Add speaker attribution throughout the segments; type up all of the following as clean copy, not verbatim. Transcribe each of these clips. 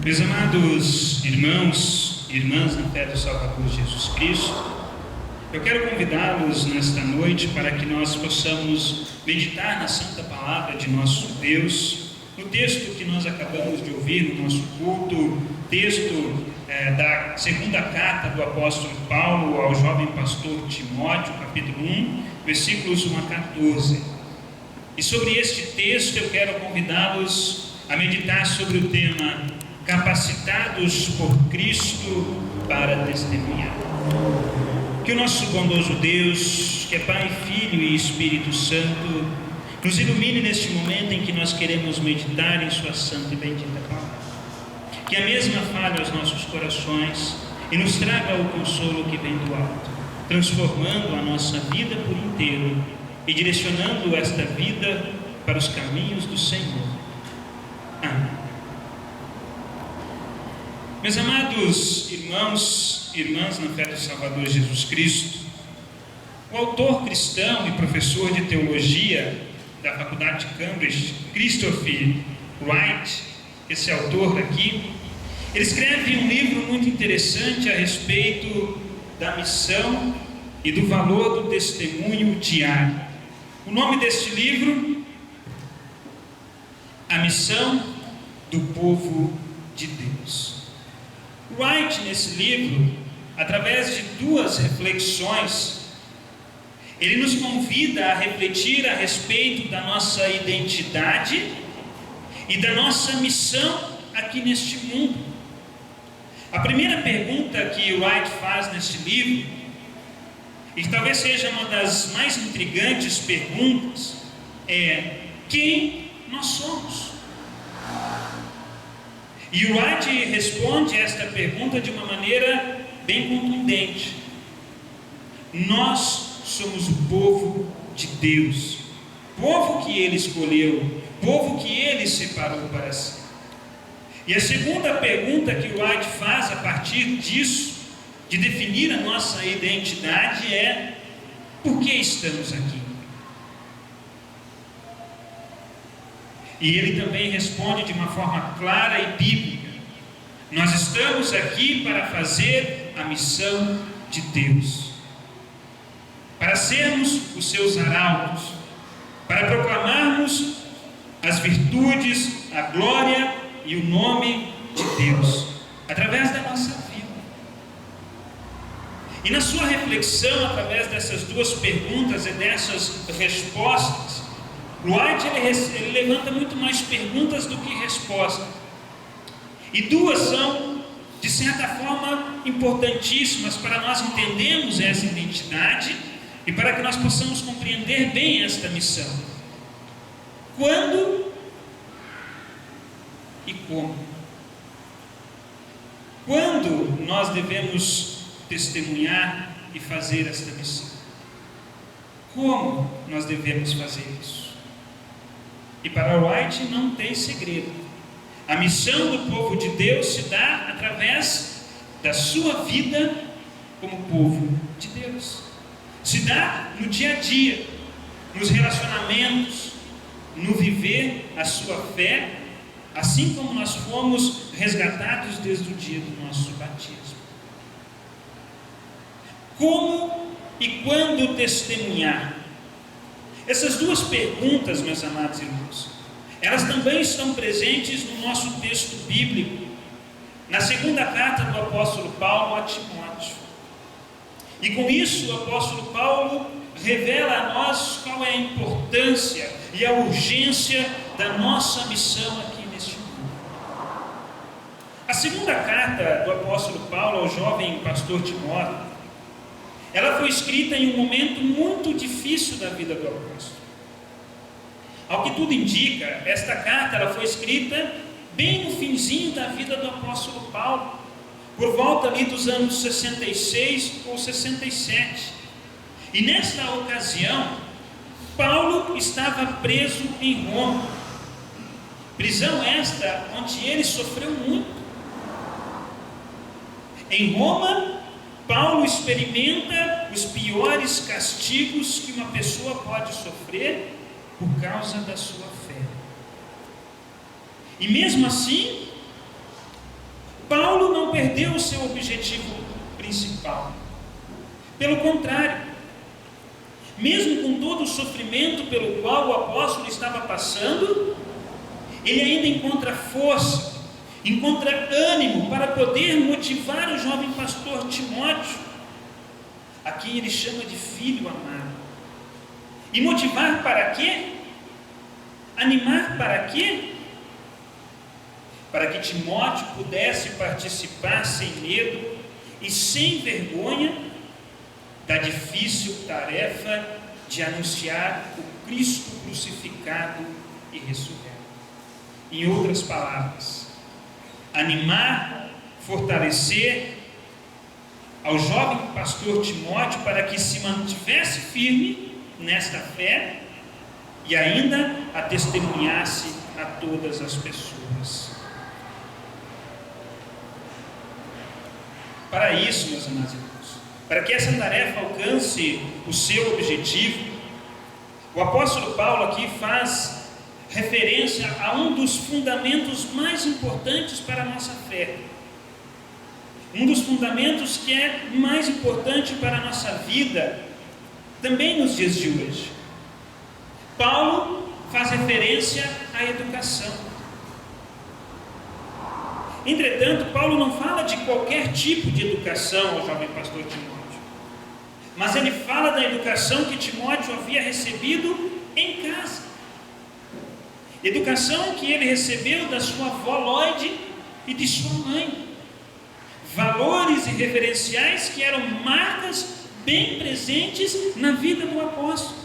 Speaker 1: Meus amados irmãos e irmãs na fé do Salvador Jesus Cristo, eu quero convidá-los nesta noite para que nós possamos meditar na Santa Palavra de nosso Deus, no texto que nós acabamos de ouvir no nosso culto, texto da segunda carta do apóstolo Paulo ao jovem pastor Timóteo, capítulo 1, versículos 1 a 14. E sobre este texto eu quero convidá-los a meditar sobre o tema capacitados por Cristo para testemunhar. Que o nosso bondoso Deus, que é Pai, Filho e Espírito Santo, nos ilumine neste momento em que nós queremos meditar em sua santa e bendita palavra. Que a mesma fale aos nossos corações e nos traga o consolo que vem do alto, transformando a nossa vida por inteiro e direcionando esta vida para os caminhos do Senhor. Amém. Meus amados irmãos e irmãs na fé do Salvador Jesus Cristo, o autor cristão e professor de teologia da Faculdade de Cambridge, Christopher Wright, esse autor aqui, ele escreve um livro muito interessante a respeito da missão e do valor do testemunho diário. O nome deste livro, A Missão do Povo de Deus. Wright, nesse livro, através de duas reflexões, ele nos convida a refletir a respeito da nossa identidade e da nossa missão aqui neste mundo. A primeira pergunta que Wright faz neste livro, e que talvez seja uma das mais intrigantes perguntas, é: quem nós somos? E Wright responde esta pergunta de uma maneira bem contundente. Nós somos o povo de Deus, povo que Ele escolheu, povo que Ele separou para si. E a segunda pergunta que Wright faz a partir disso, de definir a nossa identidade, é: por que estamos aqui? E ele também responde de uma forma clara e bíblica: nós estamos aqui para fazer a missão de Deus, para sermos os seus arautos, para proclamarmos as virtudes, a glória e o nome de Deus, através da nossa vida. E na sua reflexão, através dessas duas perguntas e dessas respostas, Wright ele levanta muito mais perguntas do que respostas. E duas são, de certa forma, importantíssimas para nós entendermos essa identidade e para que nós possamos compreender bem esta missão. Quando e como? Quando nós devemos testemunhar e fazer esta missão? Como nós devemos fazer isso? E para Wright não tem segredo. A missão do povo de Deus se dá através da sua vida como povo de Deus. Se dá no dia a dia, nos relacionamentos, no viver a sua fé, assim como nós fomos resgatados desde o dia do nosso batismo. Como e quando testemunhar? Essas duas perguntas, meus amados irmãos, elas também estão presentes no nosso texto bíblico, na segunda carta do apóstolo Paulo a Timóteo. E com isso o apóstolo Paulo revela a nós qual é a importância e a urgência da nossa missão aqui neste mundo. A segunda carta do apóstolo Paulo ao jovem pastor Timóteo, ela foi escrita em um momento muito difícil da vida do apóstolo. Ao que tudo indica, esta carta ela foi escrita bem no finzinho da vida do apóstolo Paulo, por volta ali dos anos 66 ou 67. E nesta ocasião, Paulo estava preso em Roma. Prisão esta onde ele sofreu muito. Em Roma, Paulo experimenta os piores castigos que uma pessoa pode sofrer por causa da sua fé. E mesmo assim, não perdeu o seu objetivo principal. Pelo contrário, mesmo com todo o sofrimento pelo qual o apóstolo estava passando, ele ainda encontra força, encontra ânimo para poder motivar o jovem pastor Timóteo, a quem ele chama de filho amado. E motivar para quê? Animar para quê? Para que Timóteo pudesse participar sem medo e sem vergonha da difícil tarefa de anunciar o Cristo crucificado e ressurreto. Em outras palavras, animar, fortalecer ao jovem pastor Timóteo para que se mantivesse firme nesta fé e ainda a testemunhasse a todas as pessoas. Para isso, meus amados irmãos, para que essa tarefa alcance o seu objetivo, o apóstolo Paulo aqui faz referência a um dos fundamentos mais importantes para a nossa fé. Um dos fundamentos que é mais importante para a nossa vida, também nos dias de hoje. Paulo faz referência à educação. Entretanto, Paulo não fala de qualquer tipo de educação ao jovem pastor Timóteo, mas ele fala da educação que Timóteo havia recebido em casa. Educação que ele recebeu da sua avó Lóide e de sua mãe. Valores e referenciais que eram marcas bem presentes na vida do apóstolo.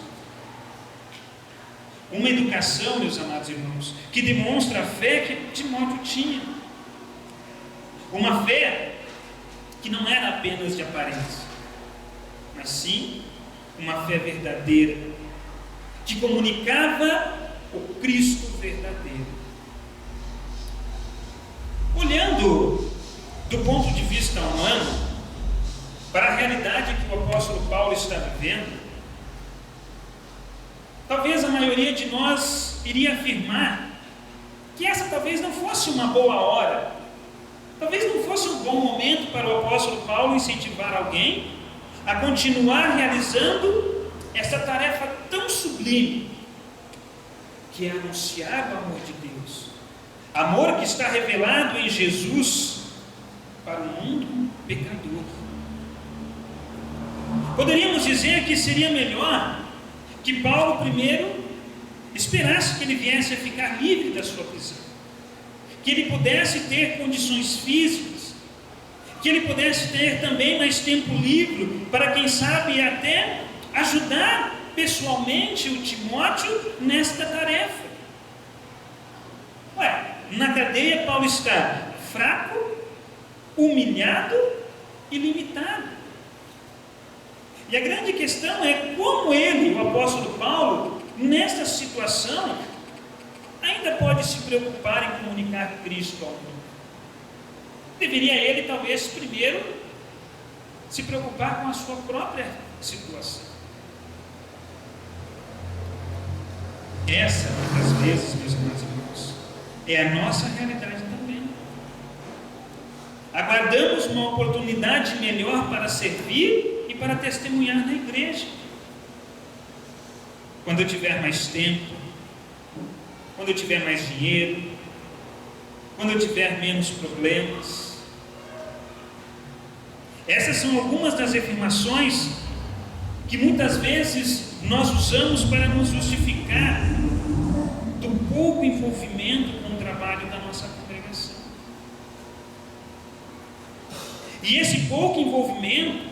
Speaker 1: Uma educação, meus amados irmãos, que demonstra a fé que Timóteo tinha. Uma fé que não era apenas de aparência, mas sim uma fé verdadeira, que comunicava o Cristo verdadeiro. Olhando do ponto de vista humano, para a realidade que o apóstolo Paulo está vivendo, talvez a maioria de nós iria afirmar que essa talvez não fosse uma boa hora, talvez não fosse um bom momento para o apóstolo Paulo incentivar alguém a continuar realizando essa tarefa tão sublime, que é anunciar o amor de Deus, amor que está revelado em Jesus para o mundo pecador. Poderíamos dizer que seria melhor que Paulo primeiro esperasse que ele viesse a ficar livre da sua prisão, que ele pudesse ter condições físicas, que ele pudesse ter também mais tempo livre para, quem sabe, até ajudar pessoalmente o Timóteo nesta tarefa. Na cadeia Paulo está fraco, humilhado e limitado. E a grande questão é como ele, o apóstolo Paulo, nesta situação, ainda pode se preocupar em comunicar Cristo ao mundo. Deveria ele, talvez, primeiro se preocupar com a sua própria situação. Essa, às vezes, meus amados irmãos, é a nossa realidade também. Aguardamos uma oportunidade melhor para servir e para testemunhar na igreja. Quando eu tiver mais tempo, quando eu tiver mais dinheiro, quando eu tiver menos problemas. Essas são algumas das afirmações que muitas vezes nós usamos para nos justificar do pouco envolvimento com o trabalho da nossa congregação. E esse pouco envolvimento,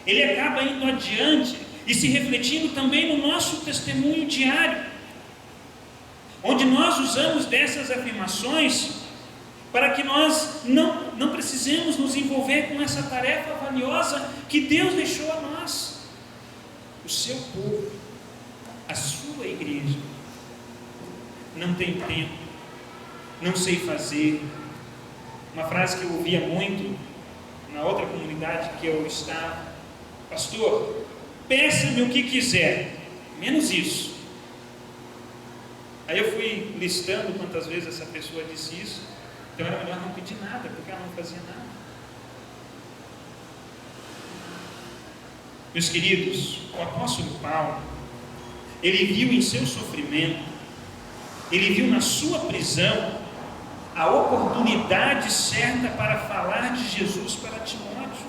Speaker 1: ele acaba indo adiante e se refletindo também no nosso testemunho diário, onde nós usamos dessas afirmações para que nós não precisemos nos envolver com essa tarefa valiosa que Deus deixou a nós, o seu povo, a sua igreja. Não tem tempo, não sei fazer. Uma frase que eu ouvia muito na outra comunidade que eu estava: pastor, peça-me o que quiser, menos isso. Aí eu fui listando quantas vezes essa pessoa disse isso, Então era melhor não pedir nada, porque ela não fazia nada. Meus queridos, o apóstolo Paulo, ele viu em seu sofrimento, ele viu na sua prisão a oportunidade certa para falar de Jesus para Timóteo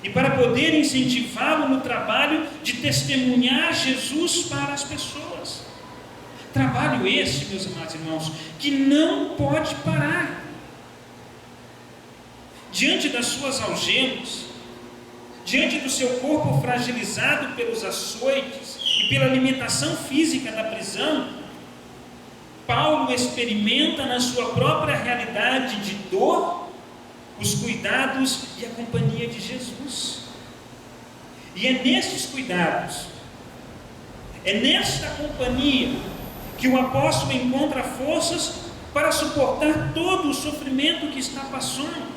Speaker 1: e para poder incentivá-lo no trabalho de testemunhar Jesus para as pessoas. Trabalho esse, meus amados irmãos, que não pode parar. Diante das suas algemas, diante do seu corpo fragilizado pelos açoites e pela limitação física da prisão, Paulo experimenta na sua própria realidade de dor os cuidados e a companhia de Jesus. E é nesses cuidados, é nesta companhia que o apóstolo encontra forças para suportar todo o sofrimento que está passando,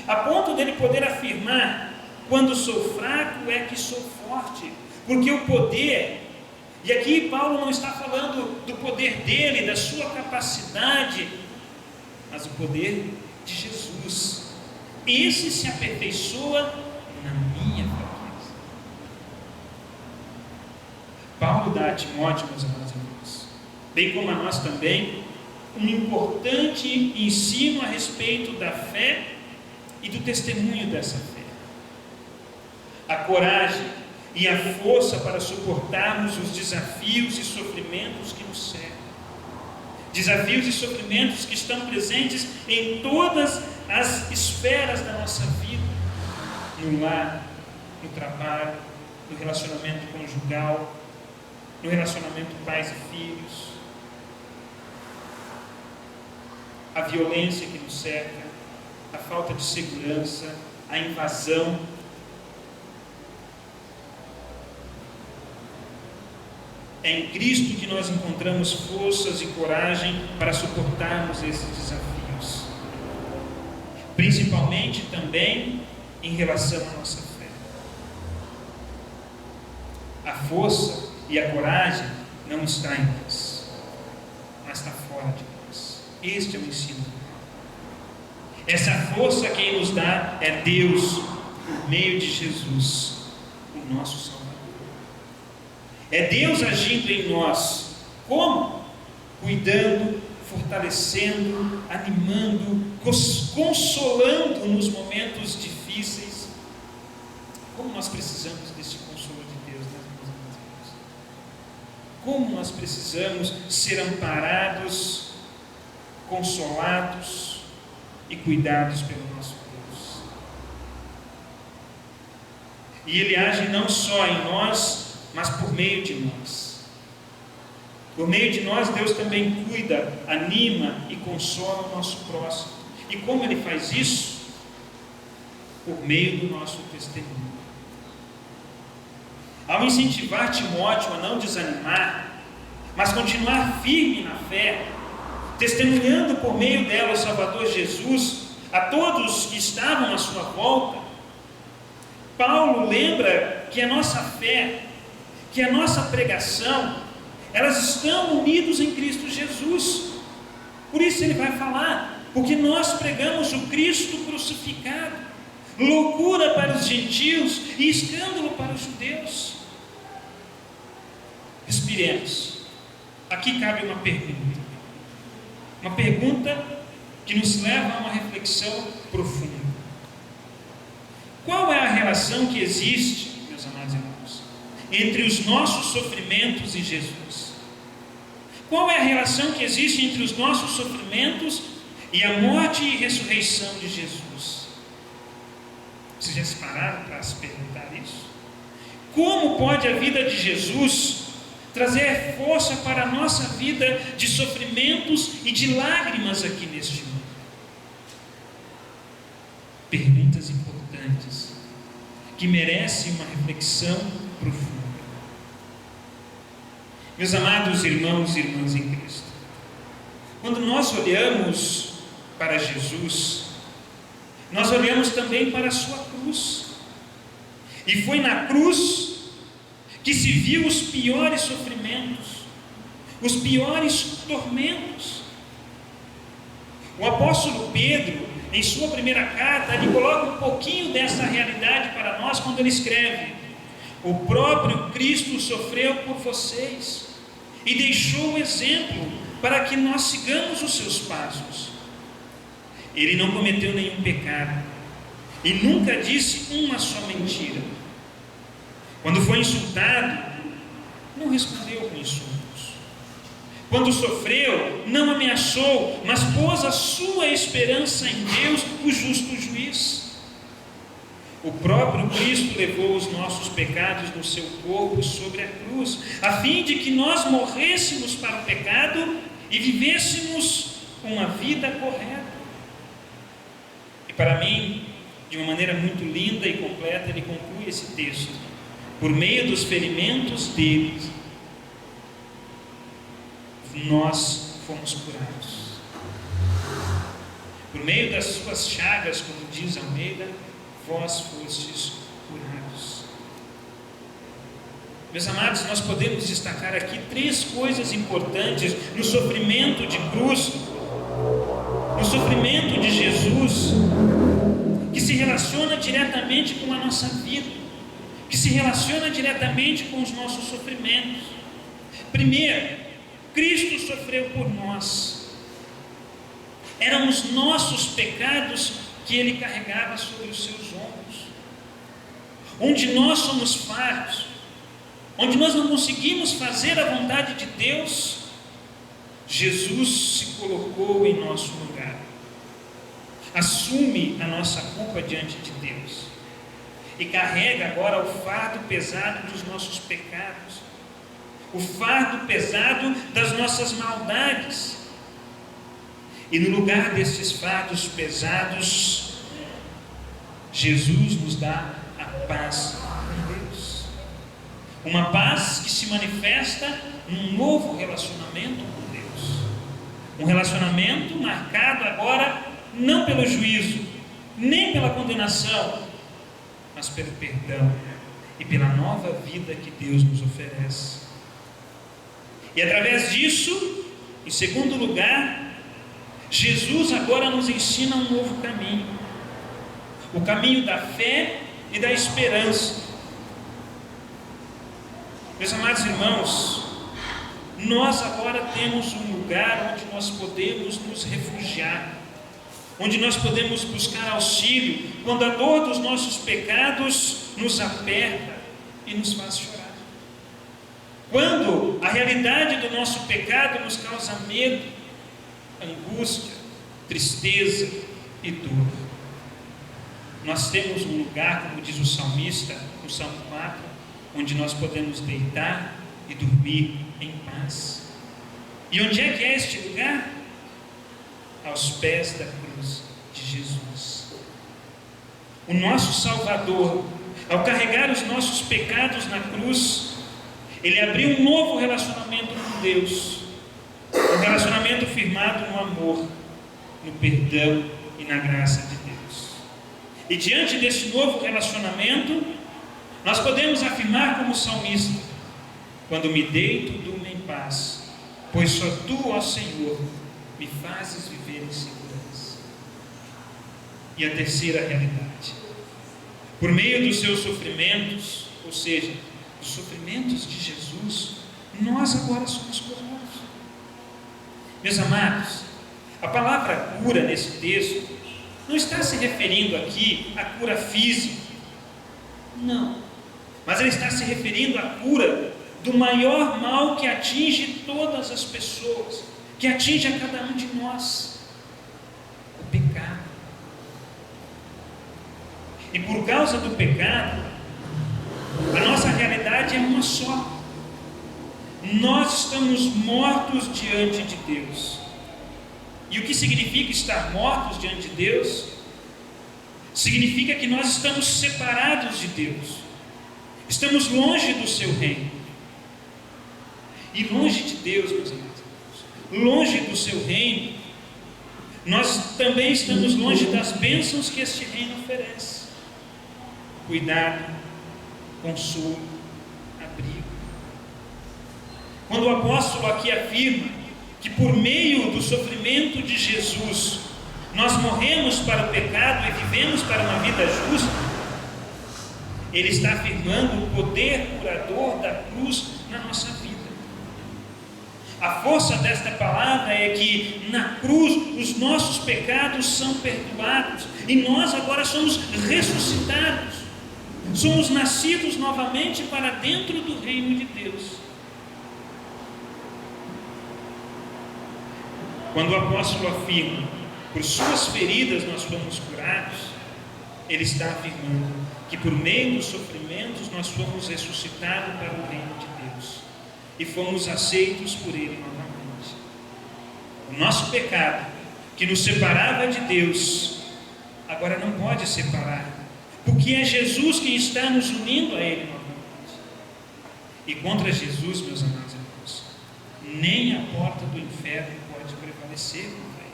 Speaker 1: a ponto dele poder afirmar: quando sou fraco é que sou forte, porque o poder, e aqui Paulo não está falando do poder dele, da sua capacidade, mas o poder de Jesus, esse se aperfeiçoa na minha fraqueza. Paulo dá a Timóteo, meus amados irmãos, bem como a nós também, um importante ensino a respeito da fé e do testemunho dessa fé. A coragem e a força para suportarmos os desafios e sofrimentos que nos cercam. Desafios e sofrimentos que estão presentes em todas as esferas da nossa vida, no lar, no trabalho, no relacionamento conjugal, no relacionamento pais e filhos, a violência que nos cerca, a falta de segurança, a invasão. É em Cristo que nós encontramos forças e coragem para suportarmos esses desafios, principalmente também em relação à nossa fé. A força e a coragem não está em nós, mas está fora de nós. Este é o ensino do Paulo. Essa força quem nos dá é Deus, por meio de Jesus, o nosso Salvador. É Deus agindo em nós. Como? Cuidando, fortalecendo, animando, consolando nos momentos difíceis. Como nós precisamos desse consolo de Deus, né, meus irmãos? Como nós precisamos ser amparados, consolados e cuidados pelo nosso Deus. E Ele age não só em nós, mas por meio de nós. Por meio de nós, Deus também cuida, anima e consola o nosso próximo. E como Ele faz isso? Por meio do nosso testemunho. Ao incentivar Timóteo a não desanimar, mas continuar firme na fé, testemunhando por meio dela o Salvador Jesus a todos que estavam à sua volta, Paulo lembra que a nossa fé, que a nossa pregação, elas estão unidos em Cristo Jesus. Por isso ele vai falar, porque nós pregamos o Cristo crucificado, loucura para os gentios e escândalo para os judeus. Respiremos. Aqui cabe uma pergunta que nos leva a uma reflexão profunda. Qual é a relação que existe, meus amados irmãos, entre os nossos sofrimentos e Jesus? Qual é a relação que existe entre os nossos sofrimentos e a morte e ressurreição de Jesus? Vocês já se pararam para se perguntar isso? Como pode a vida de Jesus trazer força para a nossa vida de sofrimentos e de lágrimas aqui neste mundo? Perguntas importantes que merecem uma reflexão profunda. Meus amados irmãos e irmãs em Cristo, quando nós olhamos para Jesus, nós olhamos também para a sua cruz, e foi na cruz que se viu os piores sofrimentos, os piores tormentos. O apóstolo Pedro, em sua primeira carta, ele coloca um pouquinho dessa realidade para nós quando ele escreve: o próprio Cristo sofreu por vocês e deixou o exemplo para que nós sigamos os seus passos. Ele não cometeu nenhum pecado e nunca disse uma só mentira. Quando foi insultado, não respondeu com insultos. Quando sofreu, não ameaçou, mas pôs a sua esperança em Deus, o justo juiz. O próprio Cristo levou os nossos pecados no seu corpo sobre a cruz, a fim de que nós morrêssemos para o pecado e vivêssemos uma vida correta. E para mim, de uma maneira muito linda e completa, ele conclui esse texto: por meio dos ferimentos dele, nós fomos curados. Por meio das suas chagas, como diz Almeida, vós fostes curados. Meus amados, nós podemos destacar aqui 3 coisas importantes no sofrimento de cruz, no sofrimento de Jesus, que se relaciona diretamente com a nossa vida, que se relaciona diretamente com os nossos sofrimentos. Primeiro, Cristo sofreu por nós. Eram os nossos pecados que Ele carregava sobre os seus ombros. Onde nós somos fartos, onde nós não conseguimos fazer a vontade de Deus, Jesus se colocou em nosso lugar. Assume a nossa culpa diante de Deus e carrega agora o fardo pesado dos nossos pecados, o fardo pesado das nossas maldades. E no lugar desses fardos pesados, Jesus nos dá a paz com Deus. Uma paz que se manifesta num novo relacionamento com Deus. Um relacionamento marcado agora não pelo juízo, nem pela condenação, mas pelo perdão e pela nova vida que Deus nos oferece. E através disso, em segundo lugar, Jesus agora nos ensina um novo caminho, o caminho da fé e da esperança. Meus amados irmãos, nós agora temos um lugar onde nós podemos nos refugiar, onde nós podemos buscar auxílio quando a dor dos nossos pecados nos aperta e nos faz chorar. Quando a realidade do nosso pecado nos causa medo, angústia, tristeza e dor. Nós temos um lugar, como diz o salmista, no Salmo 4, onde nós podemos deitar e dormir em paz. E onde é que é este lugar? Aos pés da cruz de Jesus. O nosso Salvador, ao carregar os nossos pecados na cruz, Ele abriu um novo relacionamento com Deus, um relacionamento firmado no amor, no perdão e na graça de Deus. E diante desse novo relacionamento, nós podemos afirmar como salmista: quando me deito, durmo em paz, pois só Tu, ó Senhor, me fazes viver em segurança. E a terceira realidade: por meio dos seus sofrimentos, ou seja, os sofrimentos de Jesus, nós agora somos curados. Meus amados, a palavra cura nesse texto não está se referindo aqui à cura física, não, mas ele está se referindo à cura do maior mal que atinge todas as pessoas, que atinge a cada um de nós: o pecado. E por causa do pecado, a nossa realidade é uma só. Nós estamos mortos diante de Deus. E o que significa estar mortos diante de Deus? Significa que nós estamos separados de Deus, estamos longe do seu reino. E longe de Deus, meus amados, longe do seu reino, nós também estamos longe das bênçãos que este reino oferece: cuidado, consolo, abrigo. Quando o apóstolo aqui afirma que por meio do sofrimento de Jesus nós morremos para o pecado e vivemos para uma vida justa, ele está afirmando o poder curador da cruz na nossa vida. A força desta palavra é que na cruz os nossos pecados são perdoados e nós agora somos ressuscitados, somos nascidos novamente para dentro do reino de Deus. Quando o apóstolo afirma, por suas feridas nós fomos curados, ele está afirmando que por meio dos sofrimentos nós fomos ressuscitados para o reino de Deus e fomos aceitos por ele novamente. O nosso pecado, que nos separava de Deus, agora não pode separar, porque é Jesus quem está nos unindo a ele novamente. E contra Jesus, meus amados irmãos, nem a porta do inferno pode prevalecer contra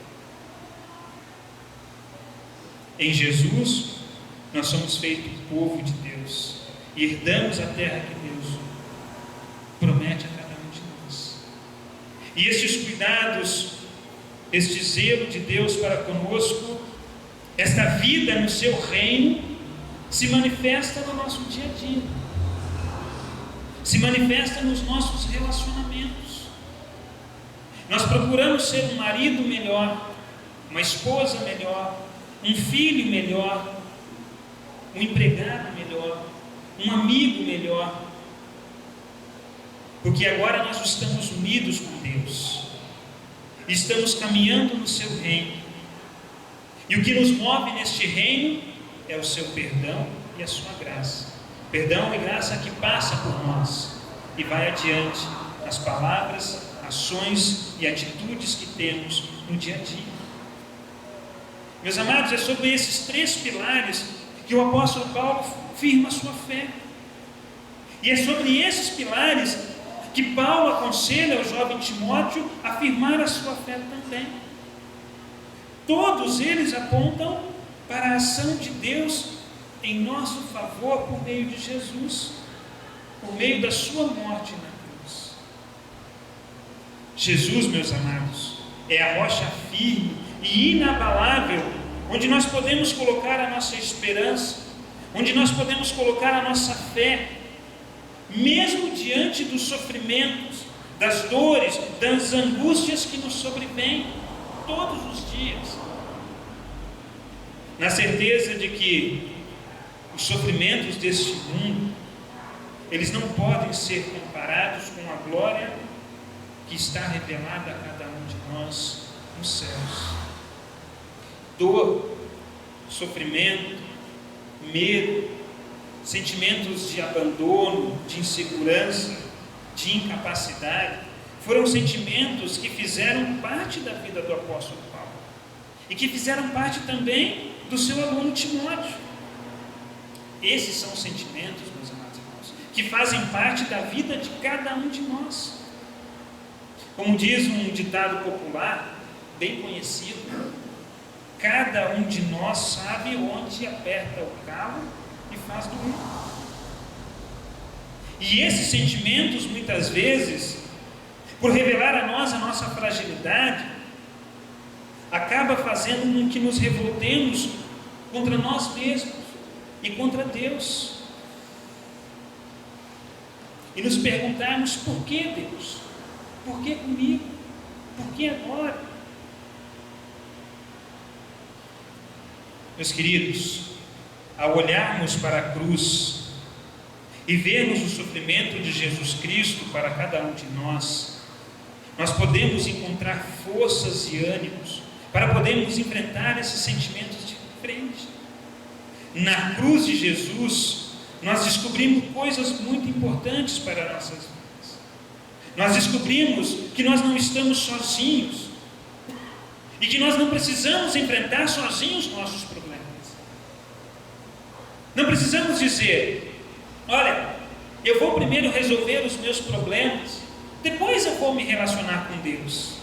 Speaker 1: ele. Em Jesus nós somos feitos povo de Deus e herdamos a terra que Deus promete a cada um de nós. E estes cuidados, este zelo de Deus para conosco, esta vida no seu reino, se manifesta no nosso dia a dia, se manifesta nos nossos relacionamentos. Nós procuramos ser um marido melhor, uma esposa melhor, um filho melhor, um empregado melhor, um amigo melhor, porque agora nós estamos unidos com Deus, estamos caminhando no seu reino, e o que nos move neste reino é o seu perdão e a sua graça. Perdão e graça que passa por nós e vai adiante nas palavras, ações e atitudes que temos no dia a dia. Meus amados, é sobre esses 3 pilares que o apóstolo Paulo firma a sua fé, e é sobre esses pilares que Paulo aconselha ao jovem Timóteo a firmar a sua fé também. Todos eles apontam para a ação de Deus em nosso favor por meio de Jesus, por meio da sua morte na cruz. Jesus, meus amados, é a rocha firme e inabalável, onde nós podemos colocar a nossa esperança, onde nós podemos colocar a nossa fé, mesmo diante dos sofrimentos, das dores, das angústias que nos sobrevêm todos os dias, na certeza de que os sofrimentos deste mundo, eles não podem ser comparados com a glória que está revelada a cada um de nós nos céus. Dor, sofrimento, medo, sentimentos de abandono, de insegurança, de incapacidade, foram sentimentos que fizeram parte da vida do apóstolo Paulo e que fizeram parte também do seu aluno Timóteo. Esses são sentimentos, meus amados irmãos, que fazem parte da vida de cada um de nós. Como diz um ditado popular, bem conhecido, cada um de nós sabe onde aperta o calo e faz doer. E esses sentimentos, muitas vezes, por revelar a nós a nossa fragilidade, acaba fazendo com que nos revoltemos contra nós mesmos e contra Deus, e nos perguntarmos: por que Deus? Por que comigo? Por que agora? Meus queridos, ao olharmos para a cruz e vermos o sofrimento de Jesus Cristo para cada um de nós, nós podemos encontrar forças e ânimos para podermos enfrentar esses sentimentos de frente. Na cruz de Jesus, nós descobrimos coisas muito importantes para nossas vidas. Nós descobrimos que nós não estamos sozinhos e que nós não precisamos enfrentar sozinhos nossos problemas. Não precisamos dizer: olha, eu vou primeiro resolver os meus problemas, depois eu vou me relacionar com Deus.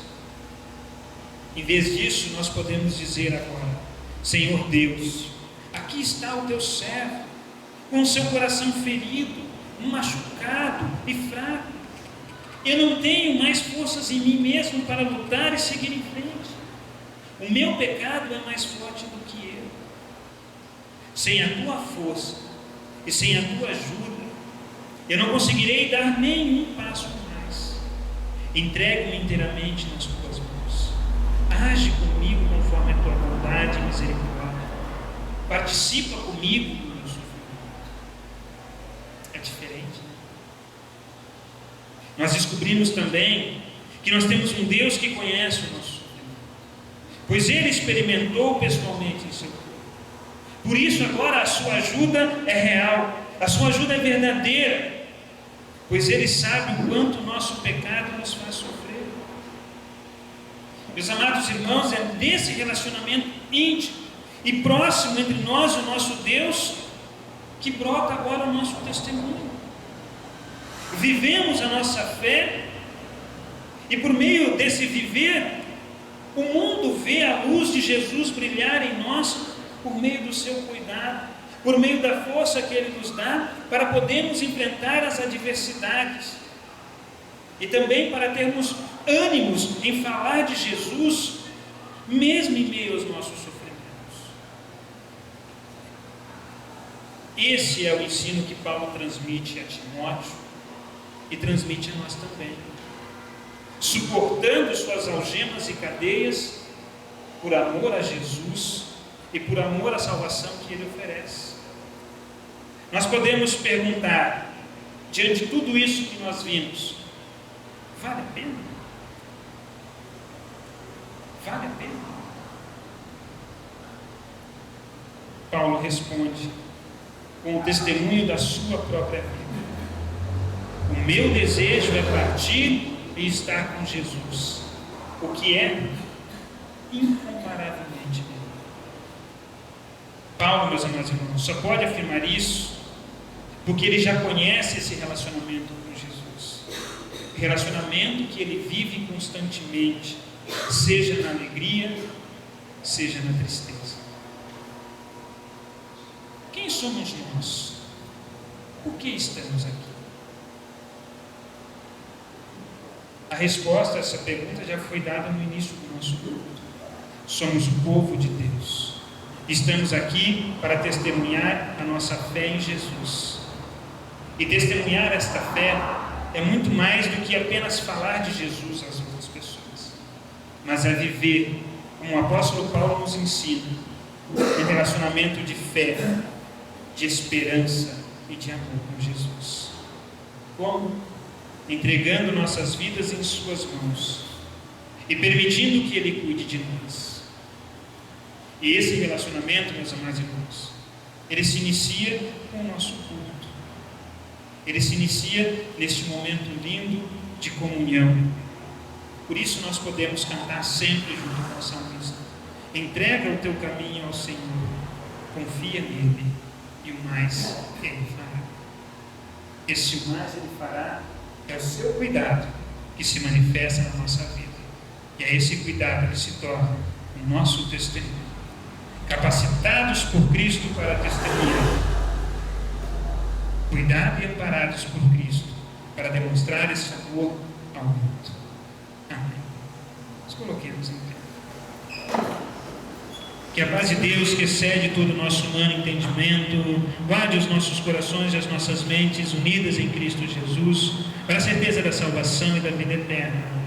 Speaker 1: Em vez disso, nós podemos dizer agora: Senhor Deus, aqui está o teu servo, com o seu coração ferido, machucado e fraco. Eu não tenho mais forças em mim mesmo para lutar e seguir em frente. O meu pecado é mais forte do que eu. Sem a tua força e sem a tua ajuda, eu não conseguirei dar nenhum passo mais. Entrego-me inteiramente nas tuas mãos. Age comigo conforme a tua bondade e misericórdia. Participa comigo do meu sofrimento. É diferente, né? Nós descobrimos também que nós temos um Deus que conhece o nosso sofrimento, pois Ele experimentou pessoalmente em seu corpo. Por isso agora a sua ajuda é real, a sua ajuda é verdadeira, pois Ele sabe o quanto o nosso pecado nos faz sofrer. Meus amados irmãos, é desse relacionamento íntimo e próximo entre nós e o nosso Deus que brota agora o nosso testemunho. Vivemos a nossa fé e por meio desse viver, o mundo vê a luz de Jesus brilhar em nós por meio do seu cuidado, por meio da força que Ele nos dá para podermos enfrentar as adversidades e também para termos ânimos em falar de Jesus, mesmo em meio aos nossos sofrimentos. Esse é o ensino que Paulo transmite a Timóteo e transmite a nós também, suportando suas algemas e cadeias por amor a Jesus e por amor à salvação que Ele oferece. Nós podemos perguntar, diante de tudo isso que nós vimos, vale a pena? Vale a pena? Paulo responde com o testemunho da sua própria vida. O meu desejo é partir e estar com Jesus, o que é incomparavelmente melhor. Paulo, meus amados irmãos, só pode afirmar isso porque ele já conhece esse relacionamento com Jesus, relacionamento que ele vive constantemente, seja na alegria, seja na tristeza. Quem somos nós? Por que estamos aqui? A resposta a essa pergunta já foi dada no início do nosso culto. Somos o povo de Deus. Estamos aqui para testemunhar a nossa fé em Jesus. E testemunhar esta fé é muito mais do que apenas falar de Jesus às outras pessoas, mas é viver, como o apóstolo Paulo nos ensina, um relacionamento de fé, de esperança e de amor com Jesus. Como? Entregando nossas vidas em suas mãos e permitindo que Ele cuide de nós. E esse relacionamento, meus amados irmãos, ele se inicia com o nosso culto. Ele se inicia neste momento lindo de comunhão. Por isso nós podemos cantar sempre junto com a salmista: entrega o teu caminho ao Senhor, confia nele, e o mais Ele fará. Esse o mais Ele fará é o seu cuidado que se manifesta na nossa vida. E é esse cuidado que se torna o nosso testemunho. Capacitados por Cristo para testemunhar, cuidados e amparados por Cristo para demonstrar esse amor ao mundo. Amém. Nos coloquemos em pé. Que a paz de Deus, que excede todo o nosso humano entendimento, guarde os nossos corações e as nossas mentes unidas em Cristo Jesus, para a certeza da salvação e da vida eterna.